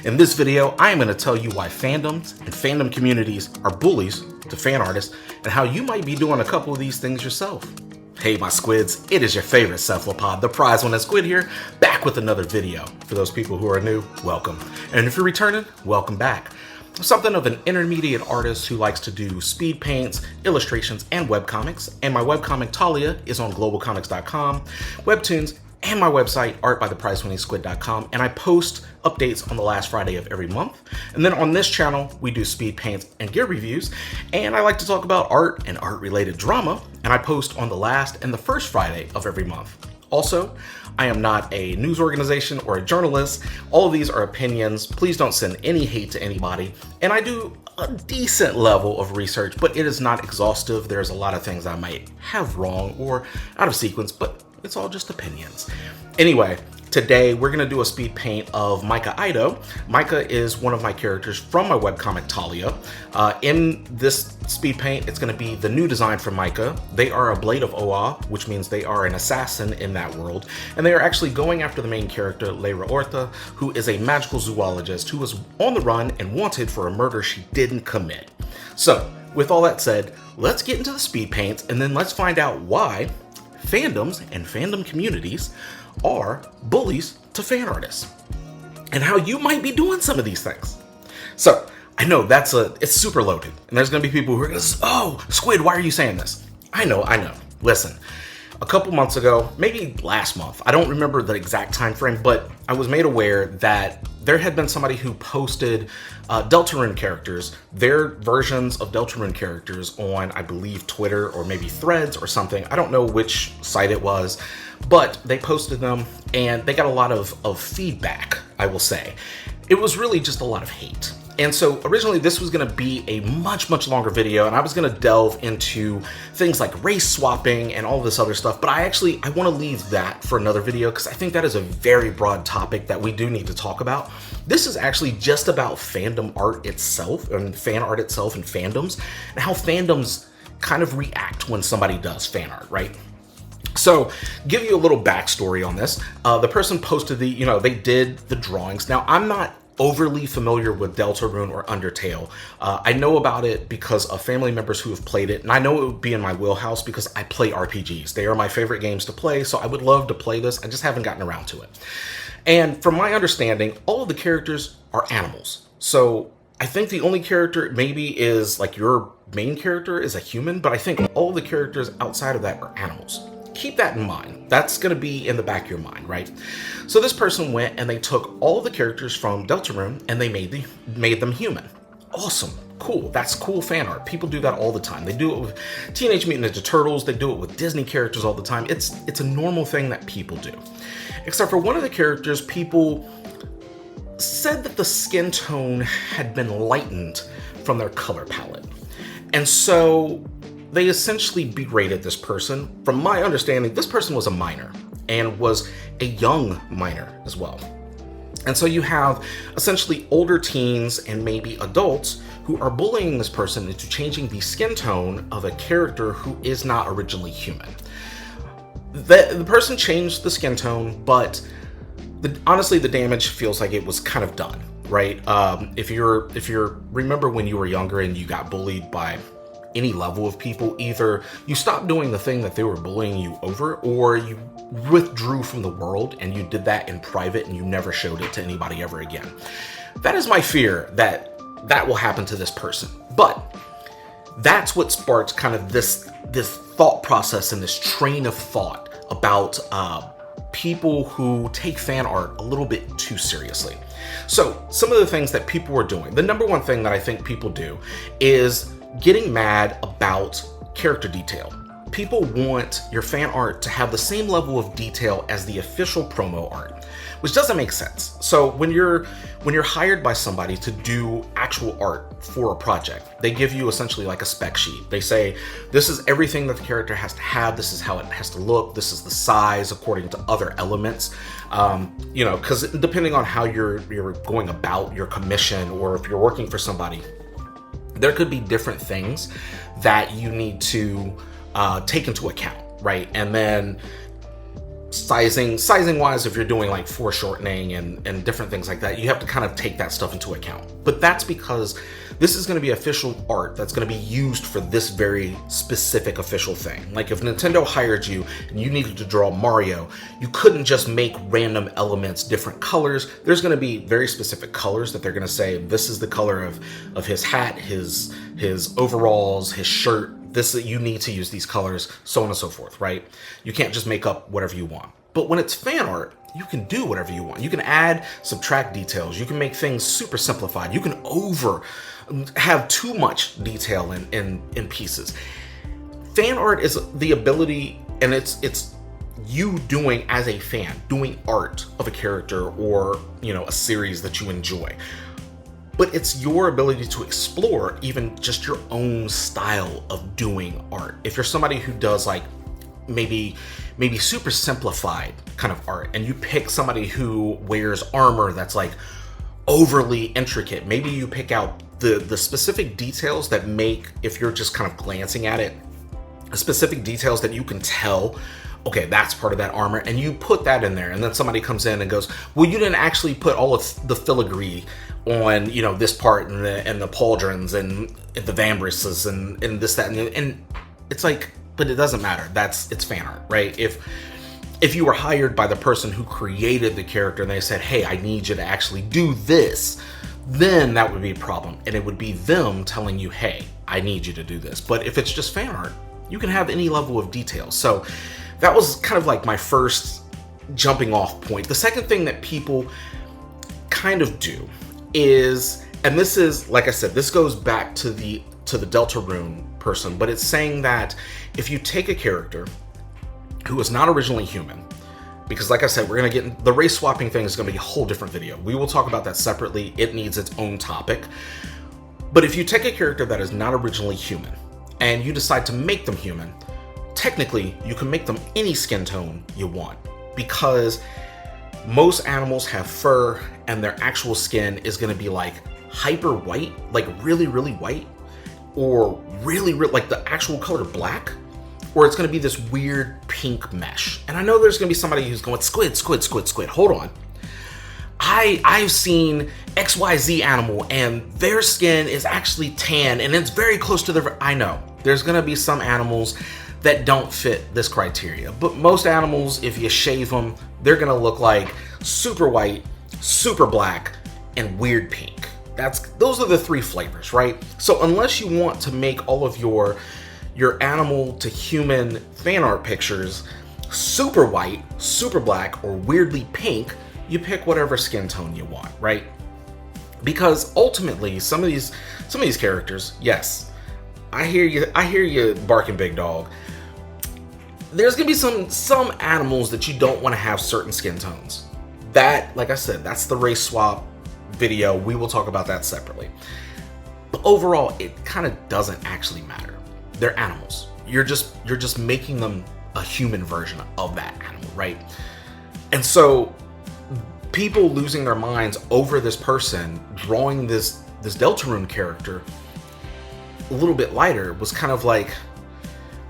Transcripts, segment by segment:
In this video, I am going to tell you why fandoms and fandom communities are bullies to fan artists and how you might be doing a couple of these things yourself. Hey my squids, it is your favorite cephalopod, the prize winning squid here, back with another video. For those people who are new, welcome. And if you're returning, welcome back. I'm something of an intermediate artist who likes to do speed paints, illustrations, and webcomics, and my webcomic Taliah is on globalcomics.com, Webtoons, and my website, artbytheprizewinningsquid.com, and I post updates on the last Friday of every month. And then on this channel, we do speed paints and gear reviews, and I like to talk about art and art-related drama, and I post on the last and the first Friday of every month. Also, I am not a news organization or a journalist. All of these are opinions. Please don't send any hate to anybody. And I do a decent level of research, but it is not exhaustive. There's a lot of things I might have wrong or out of sequence, but it's all just opinions. Anyway, today we're going to do a speed paint of Micah Ido. Micah is one of my characters from my webcomic Taliah. In this speed paint, it's going to be the new design for Micah. They are a Blade of Oa, which means they are an assassin in that world. And they are actually going after the main character, Leyra Ortha, who is a magical zoologist who was on the run and wanted for a murder she didn't commit. So, with all that said, let's get into the speed paints and then let's find out why fandoms and fandom communities are bullies to fan artists and how you might be doing some of these things. So I know it's super loaded and there's gonna be people who are gonna say, oh, Squid, why are you saying this? I know. Listen, a couple months ago, maybe last month, I don't remember the exact time frame, but I was made aware that there had been somebody who posted Deltarune characters, their versions of Deltarune characters on, I believe, Twitter or maybe Threads or something. I don't know which site it was, but they posted them and they got a lot of feedback, I will say. It was really just a lot of hate. And so originally this was gonna be a much longer video and I was gonna delve into things like race swapping and all this other stuff, but I wanna leave that for another video because I think that is a very broad topic that we do need to talk about. This is actually just about fandom art itself and fan art itself and fandoms and how fandoms kind of react when somebody does fan art, right? So, give you a little backstory on this. The person posted they did the drawings. Now, I'm not overly familiar with Deltarune or Undertale. I know about it because of family members who have played it, and I know it would be in my wheelhouse because I play RPGs. They are my favorite games to play, so I would love to play this. I just haven't gotten around to it. And from my understanding, all of the characters are animals. So I think the only character maybe is like your main character is a human, but I think all of the characters outside of that are animals. Keep that in mind. That's going to be in the back of your mind, right? So this person went and they took all of the characters from Deltarune and they made them human. Awesome. Cool. That's cool fan art. People do that all the time. They do it with Teenage Mutant Ninja Turtles. They do it with Disney characters all the time. It's a normal thing that people do. Except for one of the characters, people said that the skin tone had been lightened from their color palette. And so they essentially berated this person. From my understanding, this person was a minor and was a young minor as well. And so you have essentially older teens and maybe adults who are bullying this person into changing the skin tone of a character who is not originally human. The person changed the skin tone, but honestly, the damage feels like it was kind of done, right? If you're remember when you were younger and you got bullied by any level of people, either you stopped doing the thing that they were bullying you over, or you withdrew from the world and you did that in private and you never showed it to anybody ever again. That is my fear that will happen to this person. But that's what sparked kind of this thought process and this train of thought about people who take fan art a little bit too seriously. So some of the things that people were doing, the number one thing that I think people do is getting mad about character detail. People want your fan art to have the same level of detail as the official promo art, which doesn't make sense. So when you're hired by somebody to do actual art for a project, they give you essentially like a spec sheet. They say, this is everything that the character has to have, this is how it has to look, this is the size according to other elements. Because depending on how you're going about your commission, or if you're working for somebody, there could be different things that you need to take into account, right? And then sizing wise, if you're doing like foreshortening and different things like that, you have to kind of take that stuff into account. But that's because this is going to be official art that's going to be used for this very specific official thing. Like if Nintendo hired you and you needed to draw Mario, you couldn't just make random elements different colors. There's going to be very specific colors that they're going to say, this is the color of his hat, his overalls, his shirt. This, you need to use these colors, so on and so forth, right? You can't just make up whatever you want. But when it's fan art, you can do whatever you want. You can add, subtract details. You can make things super simplified. You can have too much detail in pieces. Fan art is the ability, and it's you doing as a fan, doing art of a character or, you know, a series that you enjoy. But it's your ability to explore even just your own style of doing art. If you're somebody who does like maybe super simplified kind of art, and you pick somebody who wears armor that's like overly intricate, maybe you pick out the specific details that make, if you're just kind of glancing at it, specific details that you can tell, okay, that's part of that armor, and you put that in there, and then somebody comes in and goes, well, you didn't actually put all of the filigree on, you know, this part and the pauldrons and the vambraces and this, that, and it's like, but it doesn't matter. It's fan art, right? If you were hired by the person who created the character and they said, hey, I need you to actually do this, then that would be a problem. And it would be them telling you, hey, I need you to do this. But if it's just fan art, you can have any level of detail. So that was kind of like my first jumping off point. The second thing that people kind of do is, and this is, like I said, this goes back to the Deltarune person, but it's saying that if you take a character who is not originally human, because like I said, we're going to get, the race swapping thing is going to be a whole different video. We will talk about that separately. It needs its own topic. But if you take a character that is not originally human and you decide to make them human, technically you can make them any skin tone you want, because most animals have fur and their actual skin is going to be like hyper white, like really, really white, or really, like the actual color black, or it's going to be this weird pink mesh. And I know there's going to be somebody who's going, squid, hold on. I've seen XYZ animal and their skin is actually tan and it's very close to the, I know there's going to be some animals that don't fit this criteria, but most animals, if you shave them, they're going to look like super white, super black, and weird pink. Those are the three flavors, right? So unless you want to make all of your animal to human fan art pictures super white, super black, or weirdly pink, you pick whatever skin tone you want, right? Because ultimately, some of these characters, yes, I hear you barking, big dog. There's gonna be some animals that you don't want to have certain skin tones. That, like I said, that's the race swap video. We will talk about that separately. But overall, it kind of doesn't actually matter. They're animals. You're just making them a human version of that animal, right? And so people losing their minds over this person drawing this Deltarune character a little bit lighter was kind of like,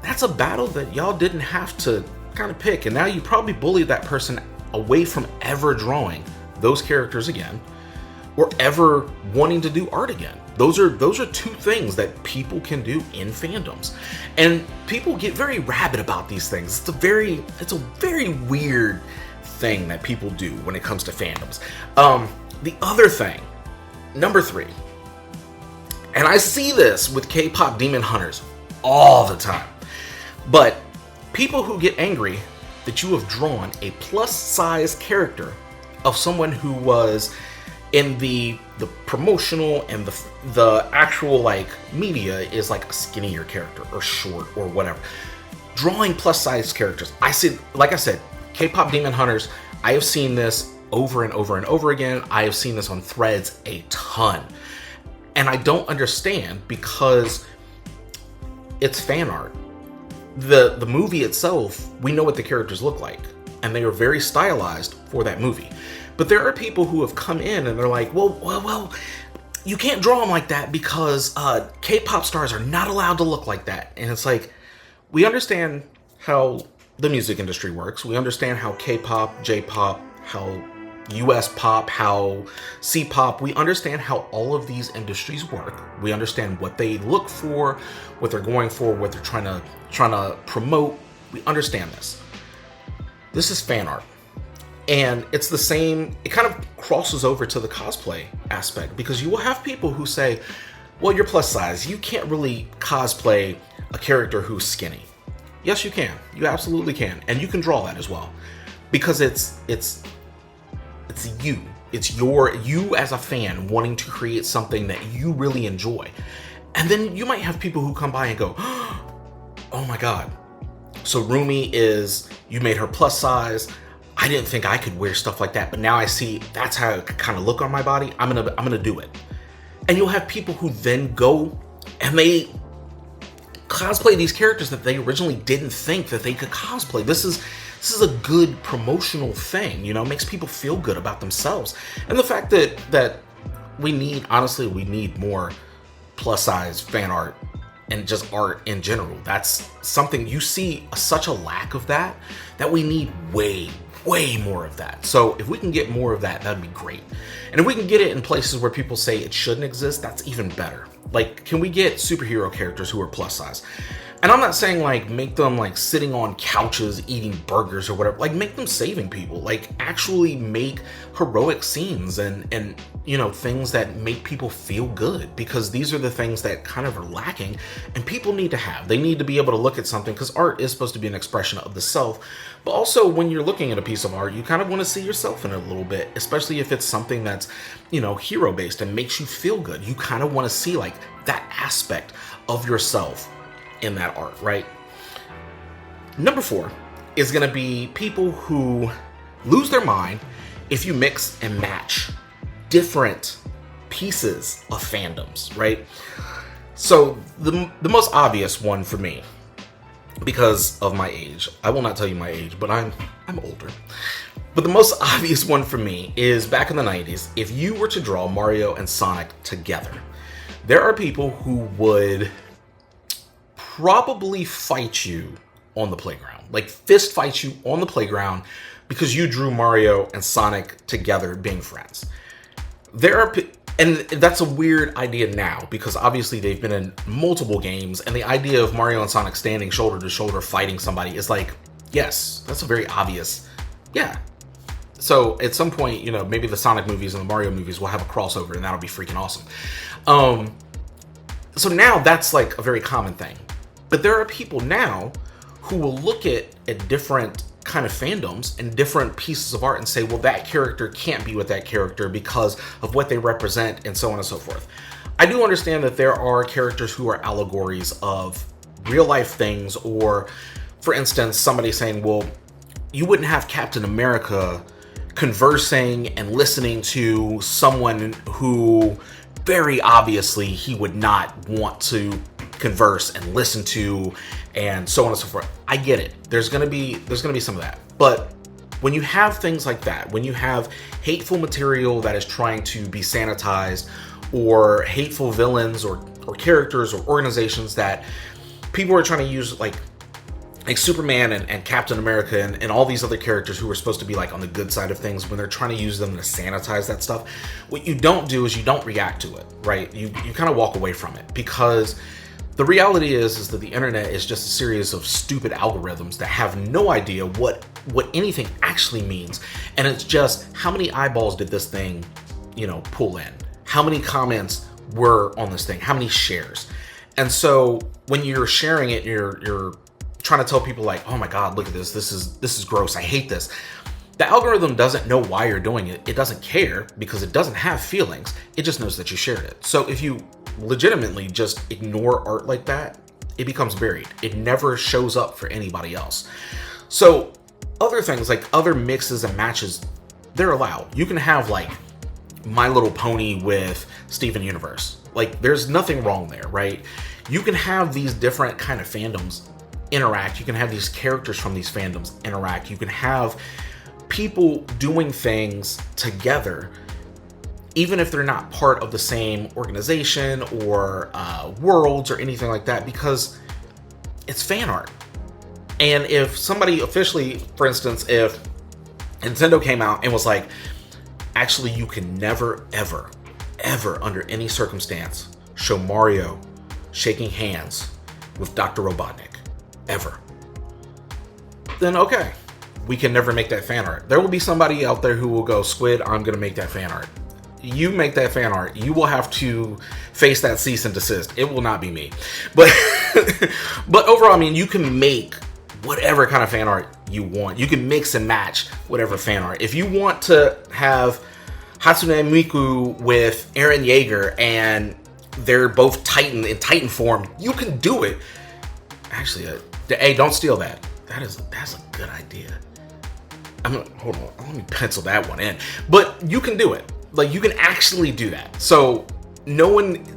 that's a battle that y'all didn't have to kind of pick, and now you probably bullied that person away from ever drawing those characters again, or ever wanting to do art again. Those are two things that people can do in fandoms, and people get very rabid about these things. It's a very weird thing that people do when it comes to fandoms. The other thing, number 3, and I see this with K-pop demon hunters all the time, but people who get angry that you have drawn a plus size character of someone who was in the promotional and the actual like media is like a skinnier character or short or whatever. Drawing plus size characters. I see, like I said, K-pop demon hunters, I have seen this over and over and over again. I have seen this on threads a ton. And I don't understand, because it's fan art. The movie itself, we know what the characters look like, and they are very stylized for that movie. But there are people who have come in and they're like, well, you can't draw them like that because K-pop stars are not allowed to look like that. And it's like, we understand how the music industry works. We understand how K-pop, J-pop, how US pop, how C-pop, we understand how all of these industries work. We understand what they look for, what they're going for, what they're trying to promote. We understand this. This is fan art. And it's the same, it kind of crosses over to the cosplay aspect, because you will have people who say, well, you're plus size, you can't really cosplay a character who's skinny. Yes, you can. You absolutely can. And you can draw that as well. Because it's you. It's you as a fan wanting to create something that you really enjoy. And then you might have people who come by and go, oh my God. So Rumi you made her plus size. I didn't think I could wear stuff like that, but now I see that's how it kind of look on my body. I'm gonna do it. And you'll have people who then go and they cosplay these characters that they originally didn't think that they could cosplay. This is a good promotional thing, you know, makes people feel good about themselves. And the fact that we need more plus size fan art and just art in general. That's something you see such a lack of that we need way more of that. So if we can get more of that, that'd be great. And if we can get it in places where people say it shouldn't exist, that's even better. Like, can we get superhero characters who are plus size? And I'm not saying like make them like sitting on couches eating burgers or whatever. Like, make them saving people. Like, actually make heroic scenes and you know, things that make people feel good, because these are the things that kind of are lacking and people need to have. They need to be able to look at something, because art is supposed to be an expression of the self. But also, when you're looking at a piece of art, you kind of want to see yourself in it a little bit, especially if it's something that's, you know, hero based and makes you feel good. You kind of want to see like that aspect of yourself in that art, right? Number 4 is going to be people who lose their mind if you mix and match different pieces of fandoms, right? So the most obvious one for me, because of my age, I will not tell you my age, but I'm older. But the most obvious one for me is back in the 90s, if you were to draw Mario and Sonic together, there are people who would probably fight you on the playground, like fist fight you on the playground because you drew Mario and Sonic together being friends. And that's a weird idea now, because obviously they've been in multiple games, and the idea of Mario and Sonic standing shoulder to shoulder fighting somebody is like, yes, that's a very obvious, yeah. So at some point, you know, maybe the Sonic movies and the Mario movies will have a crossover, and that'll be freaking awesome. So now that's like a very common thing. But there are people now who will look at different kind of fandoms and different pieces of art and say, well, that character can't be with that character because of what they represent, and so on and so forth. I do understand that there are characters who are allegories of real life things, or for instance, somebody saying, well, you wouldn't have Captain America conversing and listening to someone who very obviously he would not want to converse and listen to, and so on and so forth. I get it. There's gonna be some of that. But when you have things like that, when you have hateful material that is trying to be sanitized, or hateful villains or characters or organizations that people are trying to use, like Superman and Captain America and all these other characters who are supposed to be like on the good side of things, when they're trying to use them to sanitize that stuff, what you don't do is you don't react to it, right? You kind of walk away from it, because the reality is that the internet is just a series of stupid algorithms that have no idea what anything actually means. And it's just, how many eyeballs did this thing, you know, pull in? How many comments were on this thing? How many shares? And so when you're sharing it, you're trying to tell people like, oh my God, look at this. This is gross. I hate this. The algorithm doesn't know why you're doing it. It doesn't care, because it doesn't have feelings. It just knows that you shared it. So if you legitimately just ignore art like that, it becomes buried. It never shows up for anybody else. So other things, like other mixes and matches, they're allowed. You can have like My Little Pony with Steven Universe. Like, there's nothing wrong there, right? You can have these different kind of fandoms interact. You can have these characters from these fandoms interact. You can have people doing things together, even if they're not part of the same organization or worlds or anything like that, because it's fan art. And if somebody officially, for instance, if Nintendo came out and was like, actually, you can never, ever, ever, under any circumstance, show Mario shaking hands with Dr. Robotnik, ever, then okay, we can never make that fan art. There will be somebody out there who will go, Squid, I'm going to make that fan art. You make that fan art, you will have to face that cease and desist. It will not be me. But but overall, I mean, you can make whatever kind of fan art you want. You can mix and match whatever fan art. If you want to have Hatsune Miku with Eren Yeager and they're both Titan in Titan form, you can do it. Actually, hey, don't steal that. That's a good idea. Hold on, let me pencil that one in. But you can do it. Like, you can actually do that. So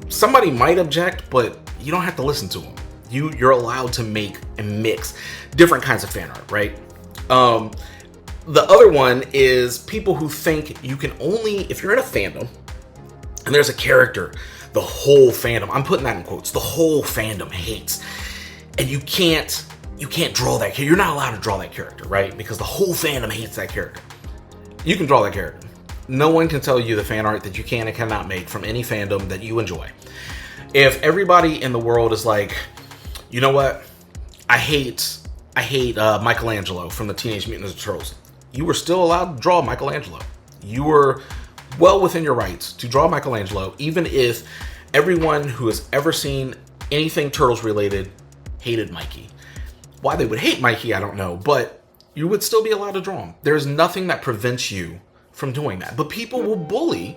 somebody might object, but you don't have to listen to them. You're allowed to make and mix different kinds of fan art, right? The other one is people who think you can only, if you're in a fandom and there's a character the whole fandom, I'm putting that in quotes, the whole fandom hates, and you can't draw that character. You're not allowed to draw that character, right? Because the whole fandom hates that character. You can draw that character. No one can tell you the fan art that you can and cannot make from any fandom that you enjoy. If everybody in the world is like, you know what, I hate Michelangelo from the Teenage Mutant Ninja Turtles, you were still allowed to draw Michelangelo. You were well within your rights to draw Michelangelo, even if everyone who has ever seen anything Turtles related hated Mikey. Why they would hate Mikey, I don't know, but you would still be allowed to draw him. There's nothing that prevents you from doing that. But people will bully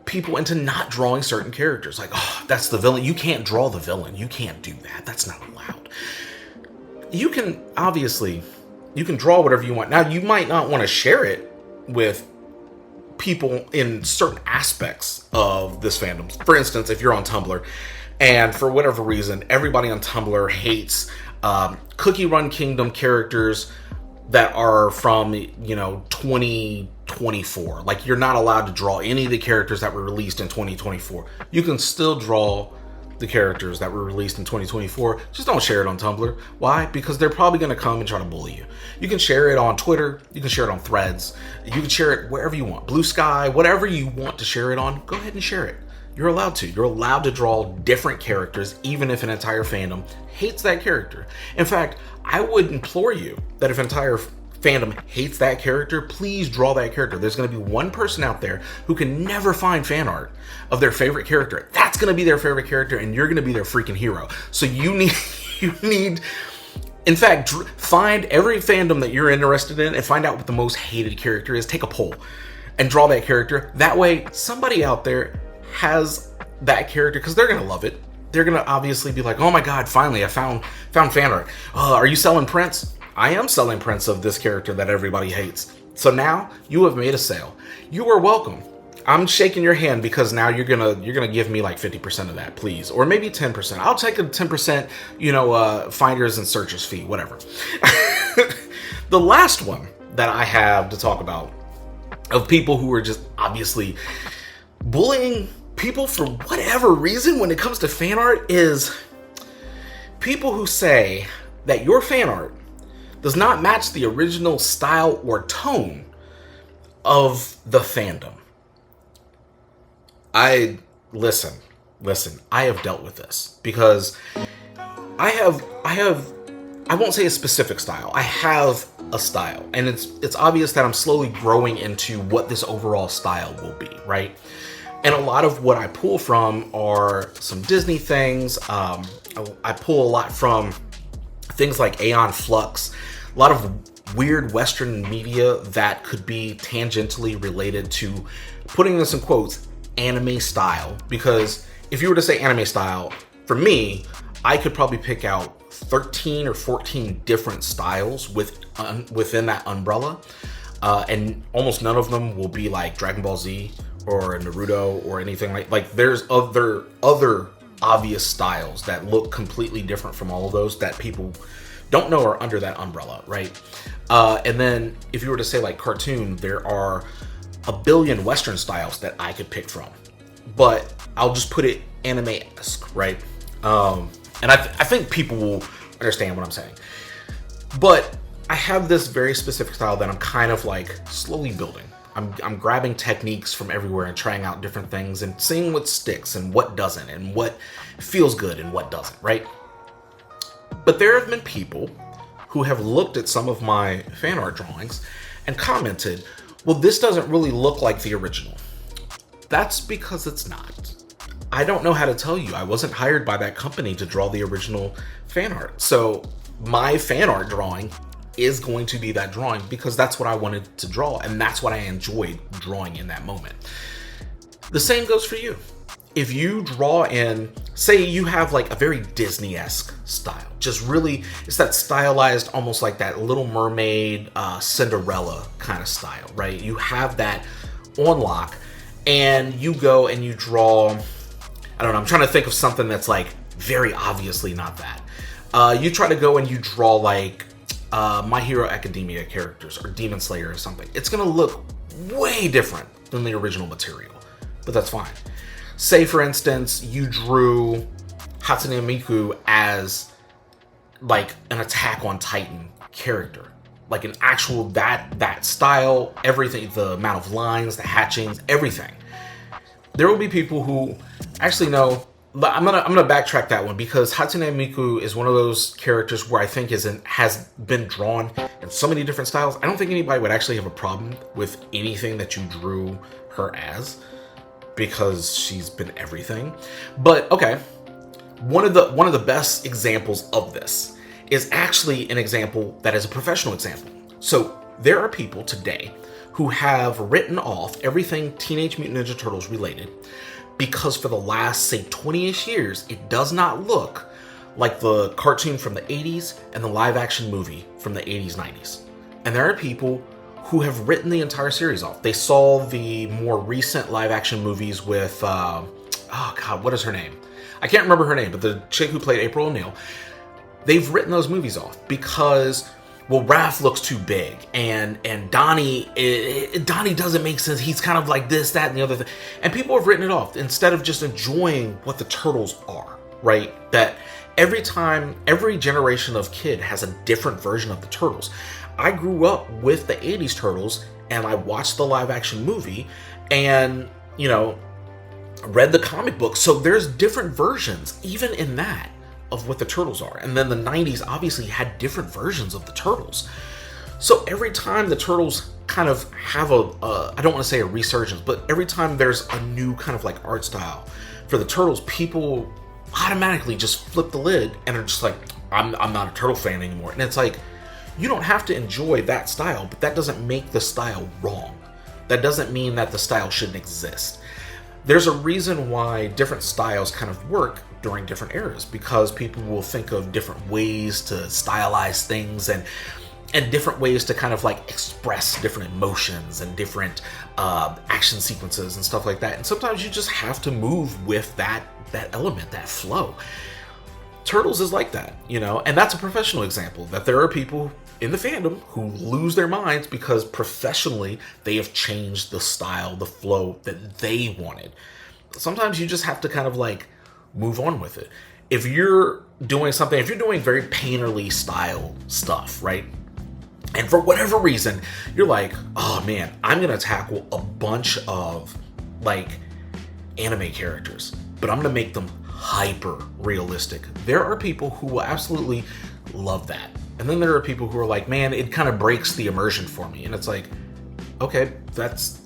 people into not drawing certain characters. Like, oh, that's the villain. You can't draw the villain. You can't do that. That's not allowed. You can draw whatever you want. Now, you might not want to share it with people in certain aspects of this fandom. For instance, if you're on Tumblr and for whatever reason, everybody on Tumblr hates Cookie Run Kingdom characters that are from, 2024. Like, you're not allowed to draw any of the characters that were released in 2024. You can still draw the characters that were released in 2024. Just don't share it on Tumblr. Why? Because they're probably going to come and try to bully you. You can share it on Twitter. You can share it on Threads. You can share it wherever you want. Blue Sky, whatever you want to share it on, go ahead and share it. You're allowed to. You're allowed to draw different characters, even if an entire fandom hates that character. In fact, I would implore you that if an entire fandom hates that character, please draw that character. There's going to be one person out there who can never find fan art of their favorite character. That's going to be their favorite character, and you're going to be their freaking hero. So you need, in fact, find every fandom that you're interested in and find out what the most hated character is. Take a poll and draw that character. That way, somebody out there has that character because they're going to love it. They're going to obviously be like, oh my God, finally, I found fan art. Are you selling prints? I am selling prints of this character that everybody hates. So now you have made a sale. You are welcome. I'm shaking your hand because now you're gonna give me like 50% of that, please, or maybe 10%. I'll take a 10%, finders and searchers fee, whatever. The last one that I have to talk about of people who are just obviously bullying people for whatever reason when it comes to fan art is people who say that your fan art does not match the original style or tone of the fandom. Listen, I have dealt with this because I won't say a specific style. I have a style, and it's obvious that I'm slowly growing into what this overall style will be, right? And a lot of what I pull from are some Disney things. I pull a lot from things like Aeon Flux, a lot of weird Western media that could be tangentially related to, putting this in quotes, anime style. Because if you were to say anime style, for me, I could probably pick out 13 or 14 different styles within that umbrella. And almost none of them will be like Dragon Ball Z or Naruto or anything like there's other obvious styles that look completely different from all of those that people don't know are under that umbrella, right? And then if you were to say like cartoon, there are a billion Western styles that I could pick from, but I'll just put it anime-esque, right? And I think people will understand what I'm saying. But I have this very specific style that I'm kind of like slowly building. I'm grabbing techniques from everywhere and trying out different things and seeing what sticks and what doesn't and what feels good and what doesn't, right? But there have been people who have looked at some of my fan art drawings and commented, well, this doesn't really look like the original. That's because it's not. I don't know how to tell you. I wasn't hired by that company to draw the original fan art. So my fan art drawing is going to be that drawing because that's what I wanted to draw and that's what I enjoyed drawing in that moment. The same goes for you. If you draw in, say you have like a very Disney-esque style, just really, it's that stylized, almost like that Little Mermaid, Cinderella kind of style, right? You have that on lock and you go and you draw, I don't know, I'm trying to think of something that's like very obviously not that. You try to go and you draw like My Hero Academia characters or Demon Slayer or something. It's gonna look way different than the original material, but that's fine. Say for instance, you drew Hatsune Miku as like an Attack on Titan character, like an actual that style, everything, the amount of lines, the hatchings, everything. There will be people who actually know. I'm gonna backtrack that one because Hatsune Miku is one of those characters where I think has been drawn in so many different styles. I don't think anybody would actually have a problem with anything that you drew her as because she's been everything. But okay, one of the best examples of this is actually an example that is a professional example. So there are people today who have written off everything Teenage Mutant Ninja Turtles related because for the last, say, 20-ish years, it does not look like the cartoon from the 80s and the live-action movie from the 80s, 90s. And there are people who have written the entire series off. They saw the more recent live-action movies with, oh God, what is her name? I can't remember her name, but the chick who played April O'Neil. They've written those movies off because, well, Raph looks too big, and Donnie doesn't make sense. He's kind of like this, that, and the other thing. And people have written it off instead of just enjoying what the Turtles are, right? That every generation of kid has a different version of the Turtles. I grew up with the 80s Turtles, and I watched the live-action movie, and, you know, read the comic book. So there's different versions, even in that, of what the Turtles are. And then the 90s obviously had different versions of the Turtles. So every time the Turtles kind of have I don't want to say a resurgence, but every time there's a new kind of like art style for the Turtles, people automatically just flip the lid and are just like, I'm not a Turtle fan anymore. And it's like, you don't have to enjoy that style, but that doesn't make the style wrong. That doesn't mean that the style shouldn't exist. There's a reason why different styles kind of work during different eras, because people will think of different ways to stylize things and different ways to kind of like express different emotions and different action sequences and stuff like that. And sometimes you just have to move with that element, that flow. Turtles is like that, you know, and that's a professional example that there are people in the fandom who lose their minds because professionally they have changed the style, the flow that they wanted. Sometimes you just have to kind of like move on with it. If you're doing something, if you're doing very painterly style stuff, right? And for whatever reason, you're like, oh man, I'm gonna tackle a bunch of like anime characters, but I'm gonna make them hyper realistic. There are people who will absolutely love that. And then there are people who are like, man, it kind of breaks the immersion for me. And it's like, okay,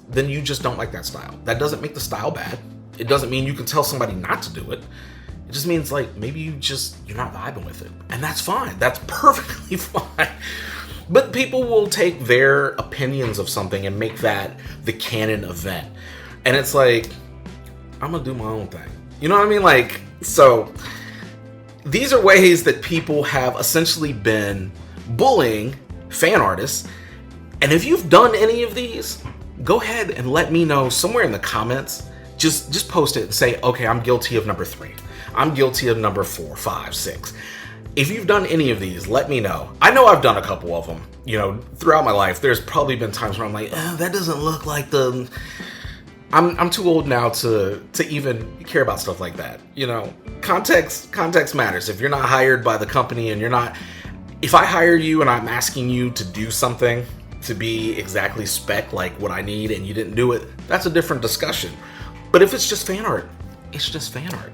then you just don't like that style. That doesn't make the style bad. It doesn't mean you can tell somebody not to do it. It just means like, maybe you're not vibing with it. And that's fine. That's perfectly fine. But people will take their opinions of something and make that the canon event. And it's like, I'm gonna do my own thing. You know what I mean? Like, so these are ways that people have essentially been bullying fan artists. And if you've done any of these, go ahead and let me know somewhere in the comments. Just post it and say, okay, I'm guilty of number 3. I'm guilty of number 4, 5, 6. If you've done any of these, let me know. I know I've done a couple of them. You know, throughout my life, there's probably been times where I'm like, that doesn't look like the... I'm too old now to even care about stuff like that. You know, context matters. If you're not hired by the company and you're not, If I hire you and I'm asking you to do something to be exactly spec like what I need and you didn't do it, that's a different discussion. But if it's just fan art, it's just fan art.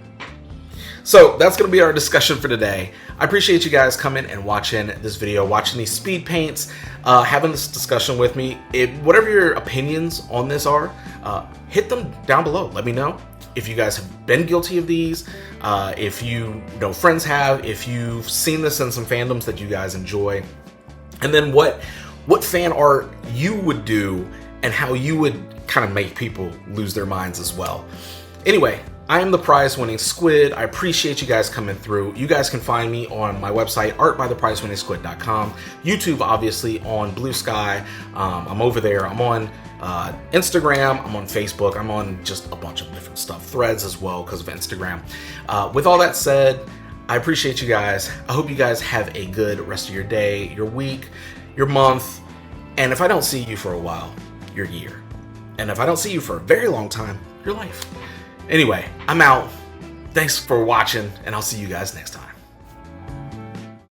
So that's going to be our discussion for today. I appreciate you guys coming and watching this video, watching these speed paints, having this discussion with me. Whatever your opinions on this are, hit them down below. Let me know if you guys have been guilty of these, if you know friends have, if you've seen this in some fandoms that you guys enjoy, and then what fan art you would do and how you would kind of make people lose their minds as well. Anyway, I am the prize-winning Squid. I appreciate you guys coming through. You guys can find me on my website, artbytheprizewinningsquid.com. YouTube, obviously, on Blue Sky. I'm over there. I'm on Instagram. I'm on Facebook. I'm on just a bunch of different stuff. Threads as well because of Instagram. With all that said, I appreciate you guys. I hope you guys have a good rest of your day, your week, your month. And if I don't see you for a while, your year. And if I don't see you for a very long time, your life. Anyway, I'm out. Thanks for watching, and I'll see you guys next time.